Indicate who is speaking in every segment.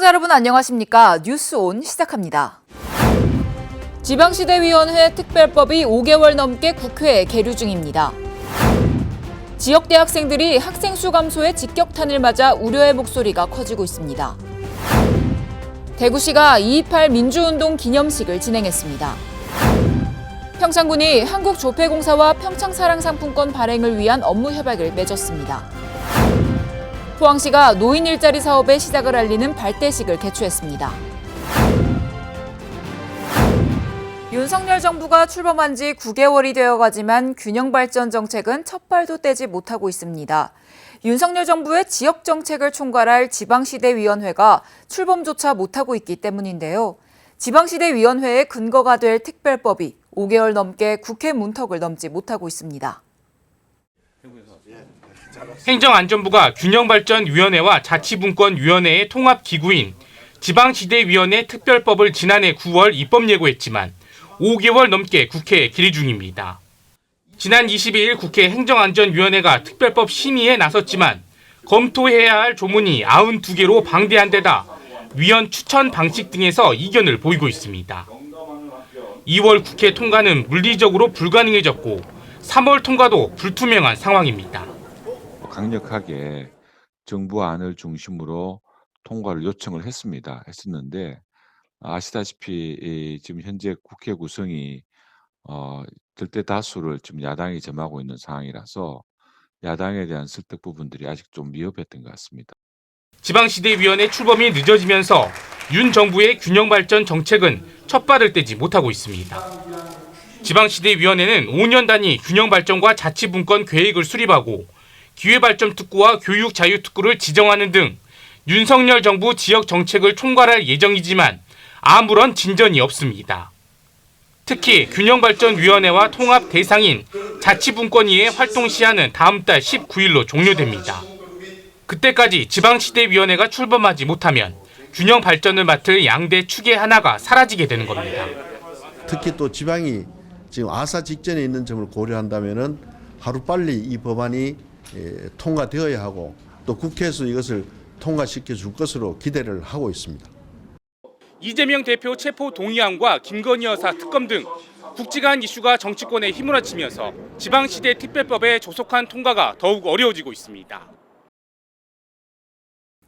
Speaker 1: 시청자 여러분 안녕하십니까? 뉴스온 시작합니다. 지방시대위원회 특별법이 5개월 넘게 국회에 계류 중입니다. 지역 대학생들이 학생 수 감소에 직격탄을 맞아 우려의 목소리가 커지고 있습니다. 대구시가 2.28 민주운동 기념식을 진행했습니다. 평창군이 한국조폐공사와 평창사랑상품권 발행을 위한 업무 협약을 맺었습니다. 포항시가 노인 일자리 사업의 시작을 알리는 발대식을 개최했습니다. 윤석열 정부가 출범한 지 9개월이 되어가지만 균형발전 정책은 첫 발도 떼지 못하고 있습니다. 윤석열 정부의 지역정책을 총괄할 지방시대위원회가 출범조차 못하고 있기 때문인데요. 지방시대위원회의 근거가 될 특별법이 5개월 넘게 국회 문턱을 넘지 못하고 있습니다.
Speaker 2: 행정안전부가 균형발전위원회와 자치분권위원회의 통합기구인 지방시대위원회 특별법을 지난해 9월 입법 예고했지만 5개월 넘게 국회에 기리 중입니다. 지난 22일 국회 행정안전위원회가 특별법 심의에 나섰지만 검토해야 할 조문이 92개로 방대한 데다 위원 추천 방식 등에서 이견을 보이고 있습니다. 2월 국회 통과는 물리적으로 불가능해졌고 3월 통과도 불투명한 상황입니다.
Speaker 3: 강력하게 정부 안을 중심으로 통과를 요청을 했었는데 아시다시피 지금 현재 국회 구성이 절대 다수를 지금 야당이 점하고 있는 상황이라서 야당에 대한 설득 부분들이 아직 좀 미흡했던 것 같습니다.
Speaker 2: 지방시대위원회 출범이 늦어지면서 윤 정부의 균형발전 정책은 첫발을 떼지 못하고 있습니다. 지방시대위원회는 5년 단위 균형발전과 자치분권 계획을 수립하고 기회발전특구와 교육자유특구를 지정하는 등 윤석열 정부 지역 정책을 총괄할 예정이지만 아무런 진전이 없습니다. 특히 균형발전위원회와 통합 대상인 자치분권위의 활동 시한은 다음 달 19일로 종료됩니다. 그때까지 지방시대위원회가 출범하지 못하면 균형발전을 맡을 양대 축의 하나가 사라지게 되는 겁니다.
Speaker 4: 특히 또 지방이 지금 아사 직전에 있는 점을 고려한다면은 하루빨리 이 법안이 통과되어야 하고 또 국회에서 이것을 통과시켜 줄 것으로 기대를 하고 있습니다.
Speaker 2: 이재명 대표 체포 동의안과 김건희 여사 특검 등 국지간 이슈가 정치권에 휘몰아치면서 지방시대 특별법의 조속한 통과가 더욱 어려워지고 있습니다.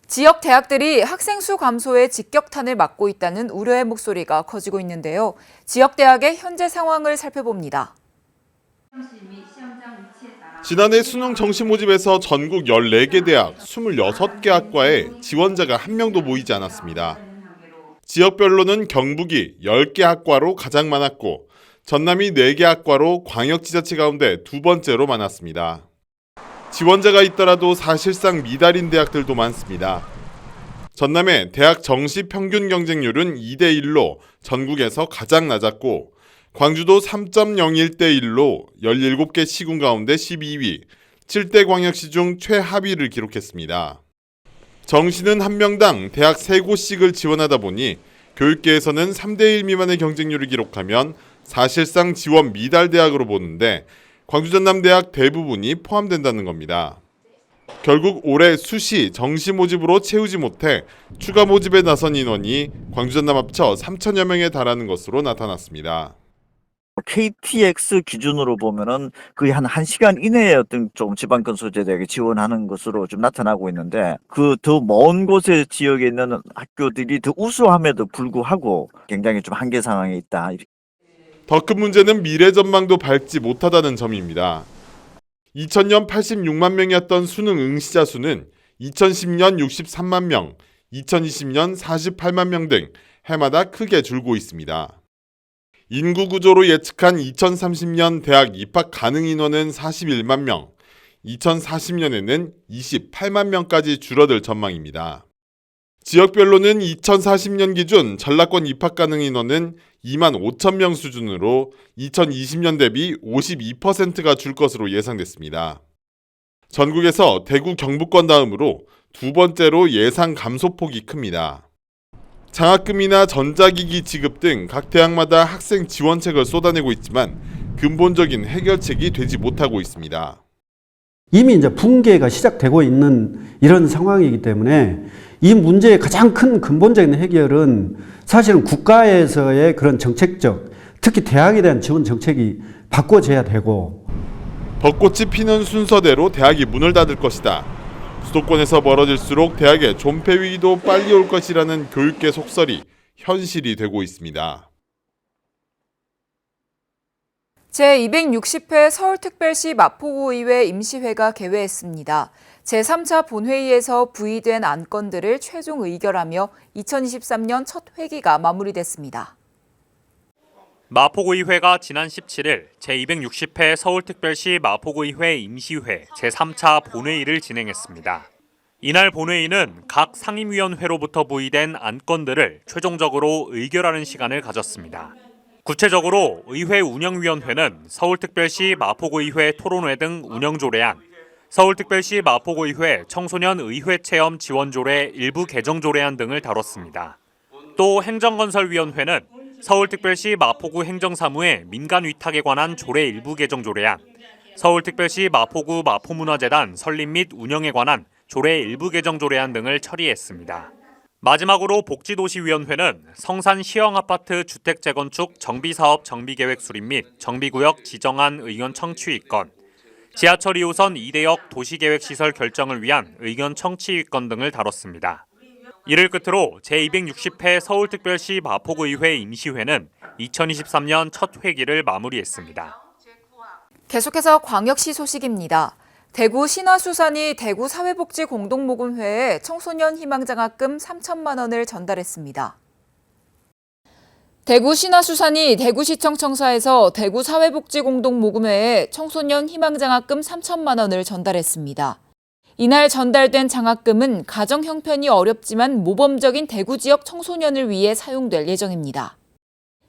Speaker 1: 지역 대학들이 학생 수 감소에 직격탄을 맞고 있다는 우려의 목소리가 커지고 있는데요. 지역 대학의 현재 상황을 살펴봅니다.
Speaker 5: 지난해 수능 정시 모집에서 전국 14개 대학 26개 학과에 지원자가 한 명도 모이지 않았습니다. 지역별로는 경북이 10개 학과로 가장 많았고 전남이 4개 학과로 광역지자체 가운데 두 번째로 많았습니다. 지원자가 있더라도 사실상 미달인 대학들도 많습니다. 전남의 대학 정시 평균 경쟁률은 2대1로 전국에서 가장 낮았고 광주도 3.01대 1로 17개 시군 가운데 12위, 7대 광역시 중 최하위를 기록했습니다. 정시는 한 명당 대학 3곳씩을 지원하다 보니 교육계에서는 3대1 미만의 경쟁률을 기록하면 사실상 지원 미달 대학으로 보는데 광주 전남대학 대부분이 포함된다는 겁니다. 결국 올해 수시 정시 모집으로 채우지 못해 추가 모집에 나선 인원이 광주 전남 합쳐 3천여 명에 달하는 것으로 나타났습니다.
Speaker 6: KTX 기준으로 보면은 거의 한 1시간 이내에 어떤 좀 지방권 소재대학에 지원하는 것으로 좀 나타나고 있는데 그 더 먼 곳의 지역에 있는 학교들이 더 우수함에도 불구하고 굉장히 좀 한계 상황에 있다.
Speaker 5: 더 큰 문제는 미래 전망도 밝지 못하다는 점입니다. 2000년 86만 명이었던 수능 응시자 수는 2010년 63만 명, 2020년 48만 명 등 해마다 크게 줄고 있습니다. 인구 구조로 예측한 2030년 대학 입학 가능 인원은 41만 명, 2040년에는 28만 명까지 줄어들 전망입니다. 지역별로는 2040년 기준 전라권 입학 가능 인원은 2만 5천 명 수준으로 2020년 대비 52%가 줄 것으로 예상됐습니다. 전국에서 대구 경북권 다음으로 두 번째로 예상 감소폭이 큽니다. 장학금이나 전자기기 지급 등 각 대학마다 학생 지원책을 쏟아내고 있지만 근본적인 해결책이 되지 못하고 있습니다.
Speaker 7: 이미 이제 붕괴가 시작되고 있는 이런 상황이기 때문에 이 문제의 가장 큰 근본적인 해결은 사실은 국가에서의 그런 정책적, 특히 대학에 대한 지원 정책이 바꿔져야 되고.
Speaker 5: 벚꽃이 피는 순서대로 대학이 문을 닫을 것이다. 수도권에서 멀어질수록 대학의 존폐 위기도 빨리 올 것이라는 교육계 속설이 현실이 되고 있습니다.
Speaker 1: 제260회 서울특별시 마포구의회 임시회가 개회했습니다. 제3차 본회의에서 부의된 안건들을 최종 의결하며 2023년 첫 회기가 마무리됐습니다.
Speaker 8: 마포구의회가 지난 17일 제260회 서울특별시 마포구의회 임시회 제3차 본회의를 진행했습니다. 이날 본회의는 각 상임위원회로부터 부의된 안건들을 최종적으로 의결하는 시간을 가졌습니다. 구체적으로 의회 운영위원회는 서울특별시 마포구의회 토론회 등 운영조례안, 서울특별시 마포구의회 청소년 의회체험 지원조례 일부 개정조례안 등을 다뤘습니다. 또 행정건설위원회는 서울특별시 마포구 행정사무의 민간위탁에 관한 조례 일부 개정조례안, 서울특별시 마포구 마포문화재단 설립 및 운영에 관한 조례 일부 개정조례안 등을 처리했습니다. 마지막으로 복지도시위원회는 성산 시형아파트 주택 재건축 정비사업 정비계획 수립 및 정비구역 지정안 의견 청취의건, 지하철 2호선 2대역 도시계획시설 결정을 위한 의견 청취의건 등을 다뤘습니다. 이를 끝으로 제260회 서울특별시 마포구의회 임시회는 2023년 첫 회기를 마무리했습니다.
Speaker 1: 계속해서 광역시 소식입니다. 대구 신화수산이 대구 사회복지공동모금회에 청소년 희망장학금 3천만 원을 전달했습니다. 대구 신화수산이 대구시청 청사에서 대구 사회복지공동모금회에 청소년 희망장학금 3천만 원을 전달했습니다. 이날 전달된 장학금은 가정 형편이 어렵지만 모범적인 대구 지역 청소년을 위해 사용될 예정입니다.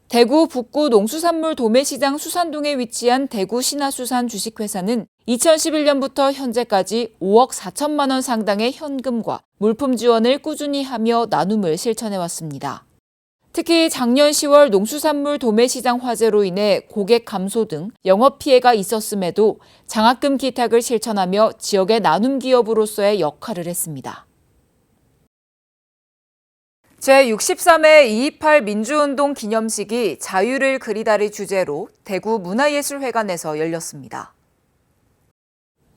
Speaker 1: 대구 북구 농수산물 도매시장 수산동에 위치한 대구 신화수산 주식회사는 2011년부터 현재까지 5억 4천만 원 상당의 현금과 물품 지원을 꾸준히 하며 나눔을 실천해왔습니다. 특히 작년 10월 농수산물 도매시장 화재로 인해 고객 감소 등 영업 피해가 있었음에도 장학금 기탁을 실천하며 지역의 나눔 기업으로서의 역할을 했습니다. 제63회 2.28 민주운동 기념식이 자유를 그리다를 주제로 대구 문화예술회관에서 열렸습니다.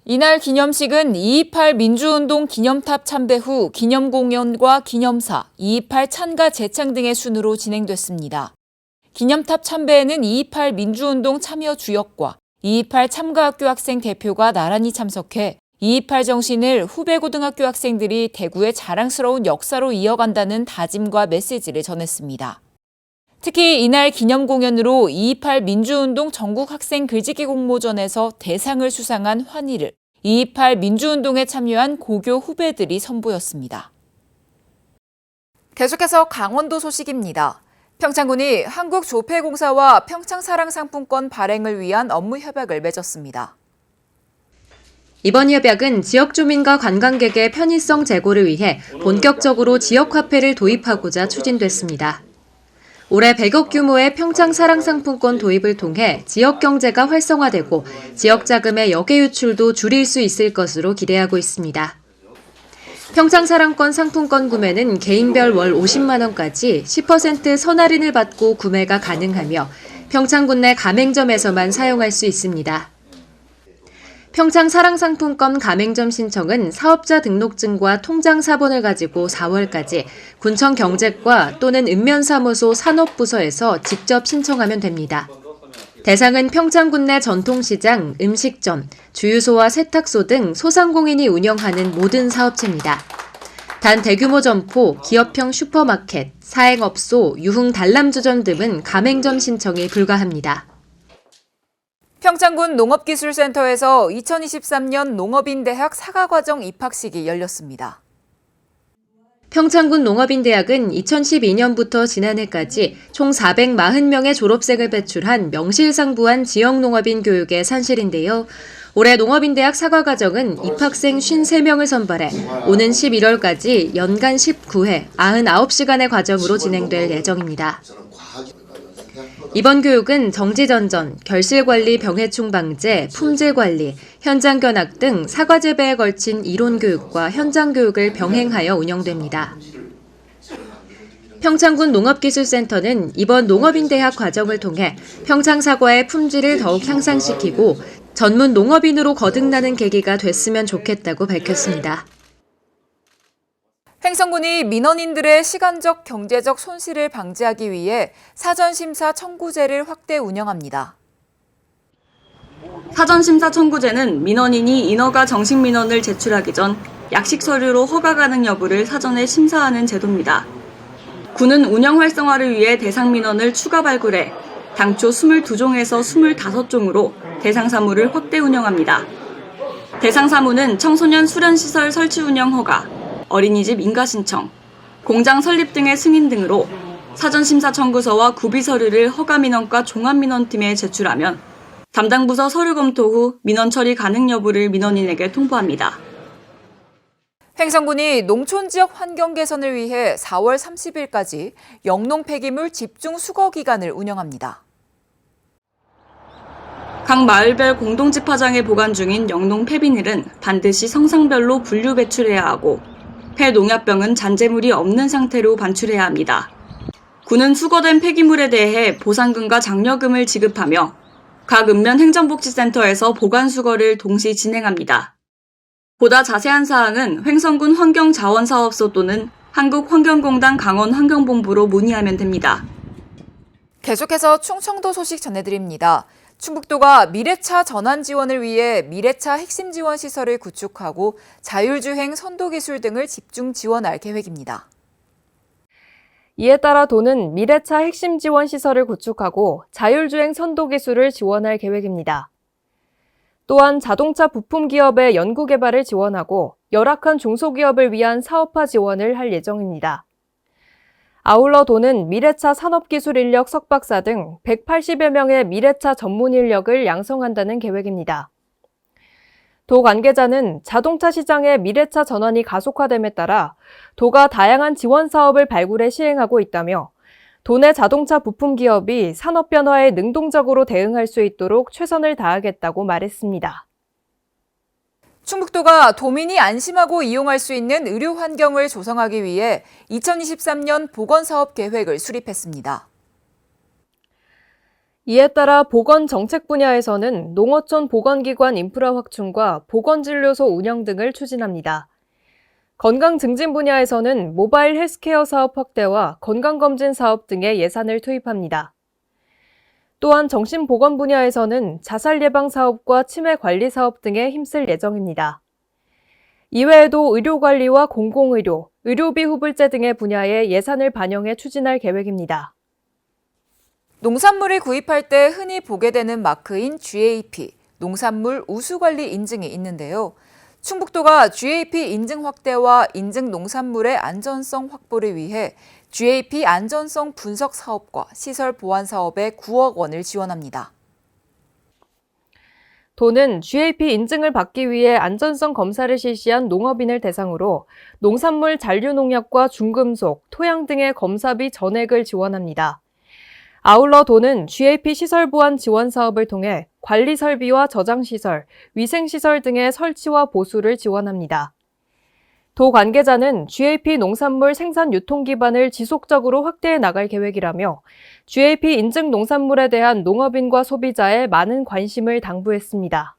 Speaker 1: 이날 기념식은 2.28 민주운동 기념탑 참배 후 기념공연과 기념사, 2.28 찬가 재창 등의 순으로 진행됐습니다. 기념탑 참배에는 2.28 민주운동 참여 주역과 2.28 참가학교 학생 대표가 나란히 참석해 2.28 정신을 후배 고등학교 학생들이 대구의 자랑스러운 역사로 이어간다는 다짐과 메시지를 전했습니다. 특히 이날 기념 공연으로 2.28 민주운동 전국 학생 글짓기 공모전에서 대상을 수상한 환희를 2.28 민주운동에 참여한 고교 후배들이 선보였습니다. 계속해서 강원도 소식입니다. 평창군이 한국조폐공사와 평창사랑상품권 발행을 위한 업무 협약을 맺었습니다.
Speaker 9: 이번 협약은 지역 주민과 관광객의 편의성 제고를 위해 본격적으로 지역화폐를 도입하고자 추진됐습니다. 올해 100억 규모의 평창사랑상품권 도입을 통해 지역 경제가 활성화되고 지역 자금의 역외 유출도 줄일 수 있을 것으로 기대하고 있습니다. 평창사랑권 상품권 구매는 개인별 월 50만 원까지 10% 선할인을 받고 구매가 가능하며 평창군 내 가맹점에서만 사용할 수 있습니다. 평창사랑상품권 가맹점 신청은 사업자 등록증과 통장 사본을 가지고 4월까지 군청 경제과 또는 읍면사무소 산업부서에서 직접 신청하면 됩니다. 대상은 평창군 내 전통시장, 음식점, 주유소와 세탁소 등 소상공인이 운영하는 모든 사업체입니다. 단 대규모 점포, 기업형 슈퍼마켓, 사행업소, 유흥 단람주점 등은 가맹점 신청이 불가합니다.
Speaker 1: 평창군 농업기술센터에서 2023년 농업인대학 사과과정 입학식이 열렸습니다.
Speaker 9: 평창군 농업인대학은 2012년부터 지난해까지 총 440명의 졸업생을 배출한 명실상부한 지역농업인 교육의 산실인데요. 올해 농업인대학 사과과정은 입학생 53명을 선발해 오는 11월까지 연간 19회 99시간의 과정으로 진행될 예정입니다. 이번 교육은 정지전전, 결실관리 병해충 방제, 품질관리, 현장 견학 등 사과 재배에 걸친 이론 교육과 현장 교육을 병행하여 운영됩니다. 평창군 농업기술센터는 이번 농업인대학 과정을 통해 평창 사과의 품질을 더욱 향상시키고 전문 농업인으로 거듭나는 계기가 됐으면 좋겠다고 밝혔습니다.
Speaker 1: 횡성군이 민원인들의 시간적 경제적 손실을 방지하기 위해 사전심사 청구제를 확대 운영합니다.
Speaker 10: 사전심사 청구제는 민원인이 인허가 정식민원을 제출하기 전 약식 서류로 허가 가능 여부를 사전에 심사하는 제도입니다. 군은 운영 활성화를 위해 대상 민원을 추가 발굴해 당초 22종에서 25종으로 대상 사무를 확대 운영합니다. 대상 사무는 청소년 수련시설 설치 운영 허가, 어린이집 인가 신청, 공장 설립 등의 승인 등으로 사전심사 청구서와 구비 서류를 허가민원과 종합민원팀에 제출하면 담당 부서 서류 검토 후 민원 처리 가능 여부를 민원인에게 통보합니다.
Speaker 1: 횡성군이 농촌 지역 환경 개선을 위해 4월 30일까지 영농 폐기물 집중 수거 기간을 운영합니다.
Speaker 10: 각 마을별 공동집화장에 보관 중인 영농 폐비닐은 반드시 성상별로 분류 배출해야 하고 폐농약병은 잔재물이 없는 상태로 반출해야 합니다. 군은 수거된 폐기물에 대해 보상금과 장려금을 지급하며 각 읍면 행정복지센터에서 보관 수거를 동시 진행합니다. 보다 자세한 사항은 횡성군 환경자원사업소 또는 한국환경공단 강원환경본부로 문의하면 됩니다.
Speaker 1: 계속해서 충청도 소식 전해드립니다. 충북도가 미래차 전환 지원을 위해 미래차 핵심 지원 시설을 구축하고 자율주행 선도기술 등을 집중 지원할 계획입니다.
Speaker 11: 이에 따라 도는 미래차 핵심 지원 시설을 구축하고 자율주행 선도기술을 지원할 계획입니다. 또한 자동차 부품 기업의 연구개발을 지원하고 열악한 중소기업을 위한 사업화 지원을 할 예정입니다. 아울러 도는 미래차 산업기술 인력 석박사 등 180여 명의 미래차 전문 인력을 양성한다는 계획입니다. 도 관계자는 자동차 시장의 미래차 전환이 가속화됨에 따라 도가 다양한 지원 사업을 발굴해 시행하고 있다며 도내 자동차 부품 기업이 산업 변화에 능동적으로 대응할 수 있도록 최선을 다하겠다고 말했습니다.
Speaker 1: 충북도가 도민이 안심하고 이용할 수 있는 의료 환경을 조성하기 위해 2023년 보건사업 계획을 수립했습니다.
Speaker 11: 이에 따라 보건 정책 분야에서는 농어촌 보건기관 인프라 확충과 보건진료소 운영 등을 추진합니다. 건강 증진 분야에서는 모바일 헬스케어 사업 확대와 건강검진 사업 등의 예산을 투입합니다. 또한 정신보건 분야에서는 자살 예방 사업과 치매 관리 사업 등에 힘쓸 예정입니다. 이외에도 의료관리와 공공의료, 의료비 후불제 등의 분야에 예산을 반영해 추진할 계획입니다.
Speaker 1: 농산물을 구입할 때 흔히 보게 되는 마크인 GAP, 농산물 우수관리 인증이 있는데요. 충북도가 GAP 인증 확대와 인증 농산물의 안전성 확보를 위해 GAP 안전성 분석 사업과 시설 보안 사업에 9억 원을 지원합니다.
Speaker 11: 도는 GAP 인증을 받기 위해 안전성 검사를 실시한 농업인을 대상으로 농산물 잔류 농약과 중금속, 토양 등의 검사비 전액을 지원합니다. 아울러 도는 GAP 시설 보안 지원 사업을 통해 관리 설비와 저장 시설, 위생 시설 등의 설치와 보수를 지원합니다. 도 관계자는 GAP 농산물 생산 유통 기반을 지속적으로 확대해 나갈 계획이라며 GAP 인증 농산물에 대한 농업인과 소비자의 많은 관심을 당부했습니다.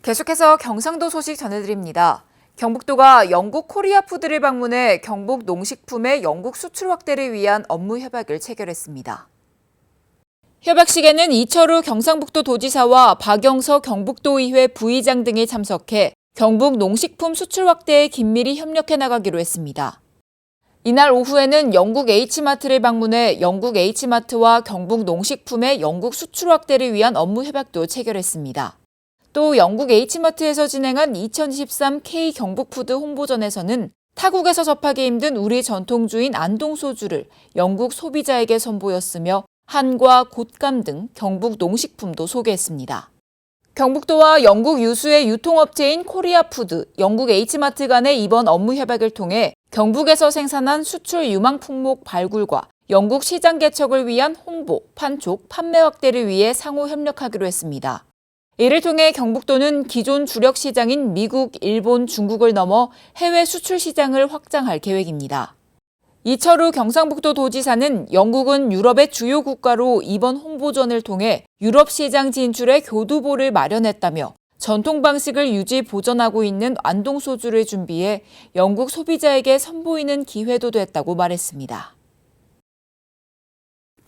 Speaker 1: 계속해서 경상도 소식 전해드립니다. 경북도가 영국 코리아푸드를 방문해 경북 농식품의 영국 수출 확대를 위한 업무 협약을 체결했습니다. 협약식에는 이철우 경상북도 도지사와 박영서 경북도의회 부의장 등이 참석해 경북 농식품 수출 확대에 긴밀히 협력해 나가기로 했습니다. 이날 오후에는 영국 H마트를 방문해 영국 H마트와 경북 농식품의 영국 수출 확대를 위한 업무 협약도 체결했습니다. 또 영국 H마트에서 진행한 2023 K 경북푸드 홍보전에서는 타국에서 접하기 힘든 우리 전통주인 안동소주를 영국 소비자에게 선보였으며 한과 곶감 등 경북 농식품도 소개했습니다. 경북도와 영국 유수의 유통업체인 코리아푸드, 영국 H마트 간의 이번 업무 협약을 통해 경북에서 생산한 수출 유망 품목 발굴과 영국 시장 개척을 위한 홍보, 판촉, 판매 확대를 위해 상호 협력하기로 했습니다. 이를 통해 경북도는 기존 주력 시장인 미국, 일본, 중국을 넘어 해외 수출 시장을 확장할 계획입니다. 이철우 경상북도 도지사는 영국은 유럽의 주요 국가로 이번 홍보전을 통해 유럽 시장 진출에 교두보를 마련했다며 전통 방식을 유지 보존하고 있는 안동소주를 준비해 영국 소비자에게 선보이는 기회도 됐다고 말했습니다.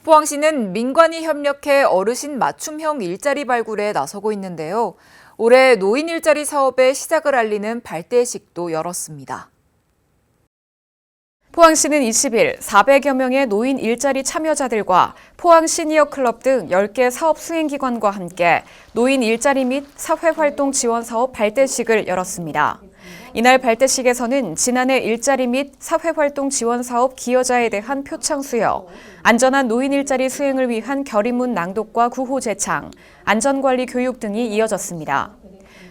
Speaker 1: 포항시는 민관이 협력해 어르신 맞춤형 일자리 발굴에 나서고 있는데요. 올해 노인 일자리 사업의 시작을 알리는 발대식도 열었습니다.
Speaker 11: 포항시는 20일 400여 명의 노인 일자리 참여자들과 포항 시니어 클럽 등 10개 사업 수행기관과 함께 노인 일자리 및 사회활동 지원 사업 발대식을 열었습니다. 이날 발대식에서는 지난해 일자리 및 사회활동 지원 사업 기여자에 대한 표창 수여, 안전한 노인 일자리 수행을 위한 결의문 낭독과 구호 제창, 안전관리 교육 등이 이어졌습니다.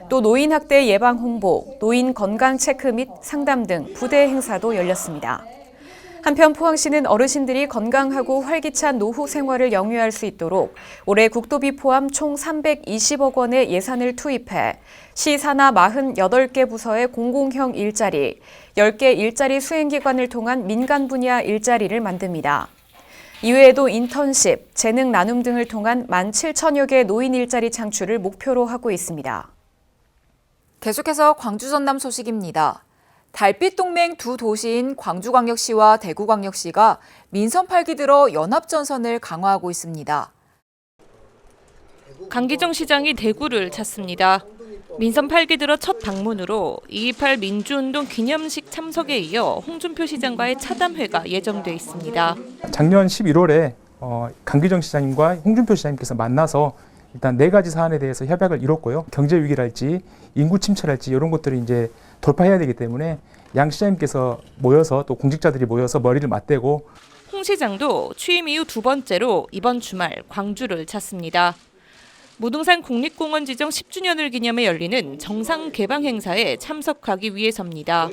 Speaker 11: 또 노인 학대 예방 홍보, 노인 건강 체크 및 상담 등 부대 행사도 열렸습니다. 한편 포항시는 어르신들이 건강하고 활기찬 노후 생활을 영위할 수 있도록 올해 국도비 포함 총 320억 원의 예산을 투입해 시 산하 48개 부서의 공공형 일자리, 10개 일자리 수행기관을 통한 민간 분야 일자리를 만듭니다. 이외에도 인턴십, 재능 나눔 등을 통한 17,000여 개 노인 일자리 창출을 목표로 하고 있습니다.
Speaker 1: 계속해서 광주 전남 소식입니다. 달빛 동맹 두 도시인 광주광역시와 대구광역시가 민선 8기 들어 연합전선을 강화하고 있습니다.
Speaker 12: 강기정 시장이 대구를 찾습니다. 민선 8기 들어 첫 방문으로 2.28 민주운동 기념식 참석에 이어 홍준표 시장과의 차담회가 예정돼 있습니다.
Speaker 13: 작년 11월에 강기정 시장님과 홍준표 시장님께서 만나서 일단 4가지 사안에 대해서 협약을 이뤘고요. 경제 위기랄지 인구 침체랄지 이런 것들을 이제 돌파해야 되기 때문에 양 시장님께서 모여서 또 공직자들이 모여서 머리를 맞대고
Speaker 12: 홍 시장도 취임 이후 두 번째로 이번 주말 광주를 찾습니다. 무등산 국립공원 지정 10주년을 기념해 열리는 정상 개방 행사에 참석하기 위해서입니다.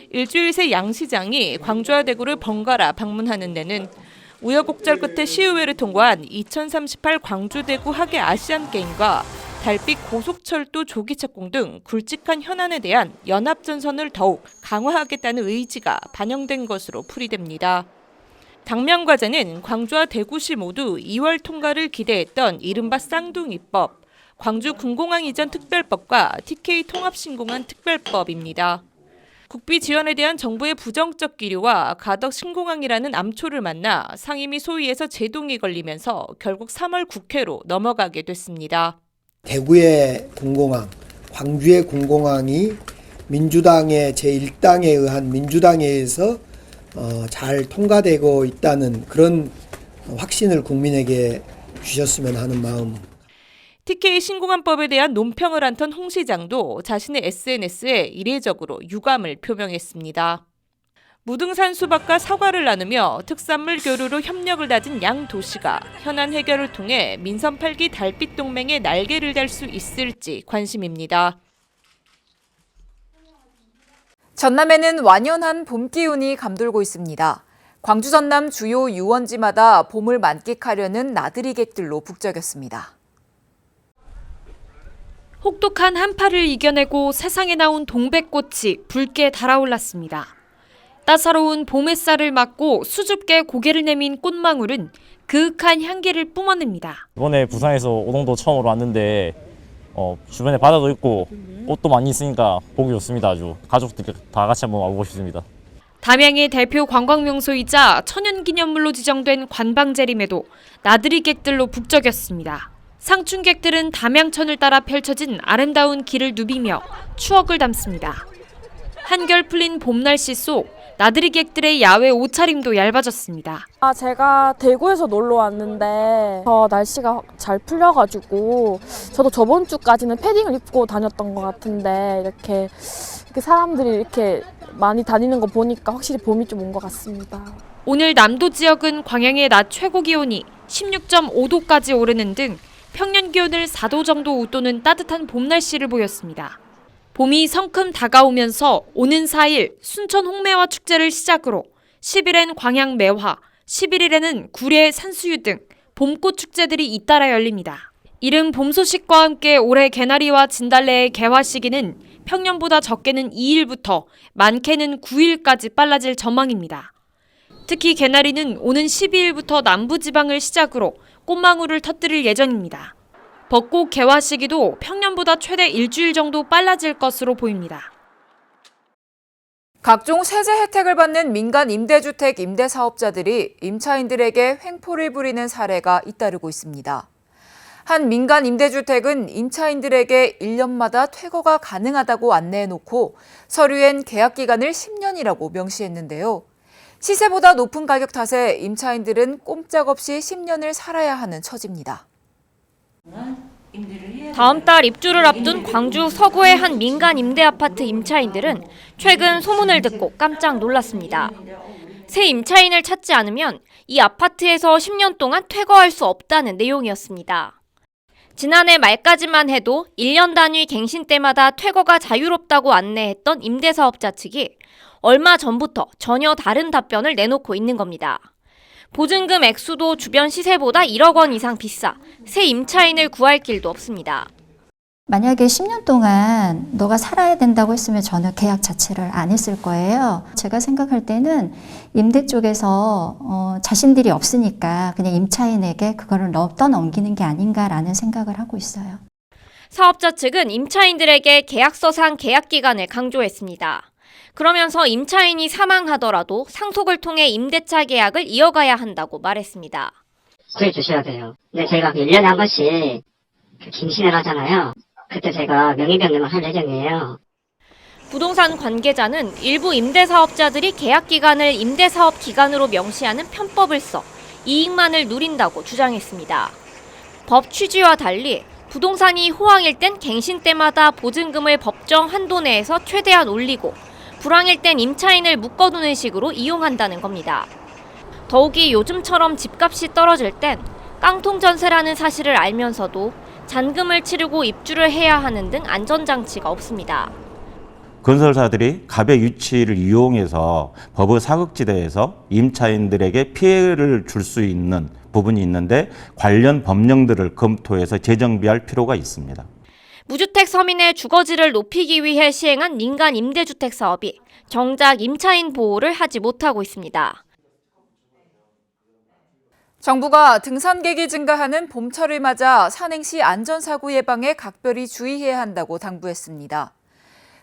Speaker 12: 일주일 새 양 시장이 광주와 대구를 번갈아 방문하는 데는 우여곡절 끝에 시의회를 통과한 2038 광주-대구 하계 아시안게임과 달빛 고속철도 조기 착공 등 굵직한 현안에 대한 연합전선을 더욱 강화하겠다는 의지가 반영된 것으로 풀이됩니다. 당면 과제는 광주와 대구시 모두 2월 통과를 기대했던 이른바 쌍둥이법, 광주 군공항 이전 특별법과 TK 통합신공항 특별법입니다. 국비 지원에 대한 정부의 부정적 기류와 가덕 신공항이라는 암초를 만나 상임위 소위에서 제동이 걸리면서 결국 3월 국회로 넘어가게 됐습니다.
Speaker 14: 대구의 공공항, 광주의 공공항이 민주당의 제1당에 의한 민주당에 의해서 잘 통과되고 있다는 그런 확신을 국민에게 주셨으면 하는 마음.
Speaker 12: TK 신공항법에 대한 논평을 한턴 홍 시장도 자신의 SNS에 이례적으로 유감을 표명했습니다. 무등산 수박과 사과를 나누며 특산물 교류로 협력을 다진 양 도시가 현안 해결을 통해 민선 8기 달빛 동맹에 날개를 달 수 있을지 관심입니다.
Speaker 1: 전남에는 완연한 봄 기운이 감돌고 있습니다. 광주 전남 주요 유원지마다 봄을 만끽하려는 나들이객들로 북적였습니다.
Speaker 11: 혹독한 한파를 이겨내고 세상에 나온 동백꽃이 붉게 달아올랐습니다. 따사로운 봄 햇살을 맞고 수줍게 고개를 내민 꽃망울은 그윽한 향기를 뿜어냅니다.
Speaker 15: 이번에 부산에서 오동도 처음으로 왔는데 주변에 바다도 있고 꽃도 많이 있으니까 보기 좋습니다. 아주 가족들 다 같이 한번 와보고 싶습니다.
Speaker 11: 담양의 대표 관광명소이자 천연기념물로 지정된 관방재림에도 나들이객들로 북적였습니다. 상춘객들은 담양천을 따라 펼쳐진 아름다운 길을 누비며 추억을 담습니다. 한결 풀린 봄 날씨 속 나들이객들의 야외 옷차림도 얇아졌습니다.
Speaker 16: 제가 대구에서 놀러 왔는데 날씨가 잘 풀려가지고 저도 저번 주까지는 패딩을 입고 다녔던 것 같은데 이렇게 사람들이 이렇게 많이 다니는 거 보니까 확실히 봄이 좀 온 것 같습니다.
Speaker 11: 오늘 남도 지역은 광양의 낮 최고 기온이 16.5도까지 오르는 등 평년 기온을 4도 정도 웃도는 따뜻한 봄 날씨를 보였습니다. 봄이 성큼 다가오면서 오는 4일 순천 홍매화 축제를 시작으로 10일엔 광양 매화, 11일에는 구례, 산수유 등 봄꽃 축제들이 잇따라 열립니다. 이른 봄 소식과 함께 올해 개나리와 진달래의 개화 시기는 평년보다 적게는 2일부터 많게는 9일까지 빨라질 전망입니다. 특히 개나리는 오는 12일부터 남부지방을 시작으로 꽃망울을 터뜨릴 예정입니다. 벚꽃 개화 시기도 평년보다 최대 일주일 정도 빨라질 것으로 보입니다.
Speaker 1: 각종 세제 혜택을 받는 민간 임대주택 임대사업자들이 임차인들에게 횡포를 부리는 사례가 잇따르고 있습니다. 한 민간 임대주택은 임차인들에게 1년마다 퇴거가 가능하다고 안내해놓고 서류엔 계약 기간을 10년이라고 명시했는데요. 시세보다 높은 가격 탓에 임차인들은 꼼짝없이 10년을 살아야 하는 처지입니다.
Speaker 11: 다음 달 입주를 앞둔 광주 서구의 한 민간 임대 아파트 임차인들은 최근 소문을 듣고 깜짝 놀랐습니다. 새 임차인을 찾지 않으면 이 아파트에서 10년 동안 퇴거할 수 없다는 내용이었습니다. 지난해 말까지만 해도 1년 단위 갱신 때마다 퇴거가 자유롭다고 안내했던 임대사업자 측이 얼마 전부터 전혀 다른 답변을 내놓고 있는 겁니다. 보증금 액수도 주변 시세보다 1억 원 이상 비싸 새 임차인을 구할 길도 없습니다.
Speaker 17: 만약에 10년 동안 너가 살아야 된다고 했으면 저는 계약 자체를 안 했을 거예요. 제가 생각할 때는 임대 쪽에서 자신들이 없으니까 그냥 임차인에게 그거를 떠넘기는 게 아닌가라는 생각을 하고 있어요.
Speaker 11: 사업자 측은 임차인들에게 계약서상 계약 기간을 강조했습니다. 그러면서 임차인이 사망하더라도 상속을 통해 임대차 계약을 이어가야 한다고 말했습니다.
Speaker 18: 구해주셔야 돼요. 근데 저희가 1년에 한 번씩 갱신을 하잖아요. 그때 제가 명의변경을 할 예정이에요.
Speaker 11: 부동산 관계자는 일부 임대사업자들이 계약 기간을 임대사업 기간으로 명시하는 편법을 써 이익만을 누린다고 주장했습니다. 법 취지와 달리 부동산이 호황일 땐 갱신 때마다 보증금을 법정 한도 내에서 최대한 올리고 불황일 땐 임차인을 묶어두는 식으로 이용한다는 겁니다. 더욱이 요즘처럼 집값이 떨어질 땐 깡통 전세라는 사실을 알면서도 잔금을 치르고 입주를 해야 하는 등 안전장치가 없습니다.
Speaker 19: 건설사들이 갑의 유치를 이용해서 법의 사각지대에서 임차인들에게 피해를 줄 수 있는 부분이 있는데 관련 법령들을 검토해서 재정비할 필요가 있습니다.
Speaker 11: 무주택 서민의 주거질을 높이기 위해 시행한 민간 임대주택 사업이 정작 임차인 보호를 하지 못하고 있습니다.
Speaker 1: 정부가 등산객이 증가하는 봄철을 맞아 산행시 안전사고 예방에 각별히 주의해야 한다고 당부했습니다.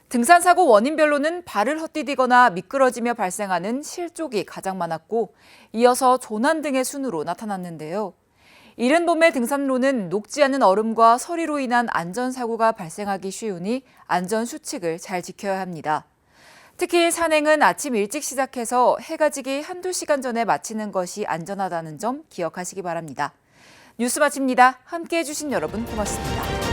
Speaker 1: 등산사고 원인별로는 발을 헛디디거나 미끄러지며 발생하는 실족이 가장 많았고 이어서 조난 등의 순으로 나타났는데요. 이른 봄의 등산로는 녹지 않은 얼음과 서리로 인한 안전사고가 발생하기 쉬우니 안전수칙을 잘 지켜야 합니다. 특히 산행은 아침 일찍 시작해서 해가 지기 한두 시간 전에 마치는 것이 안전하다는 점 기억하시기 바랍니다. 뉴스 마칩니다. 함께해 주신 여러분 고맙습니다.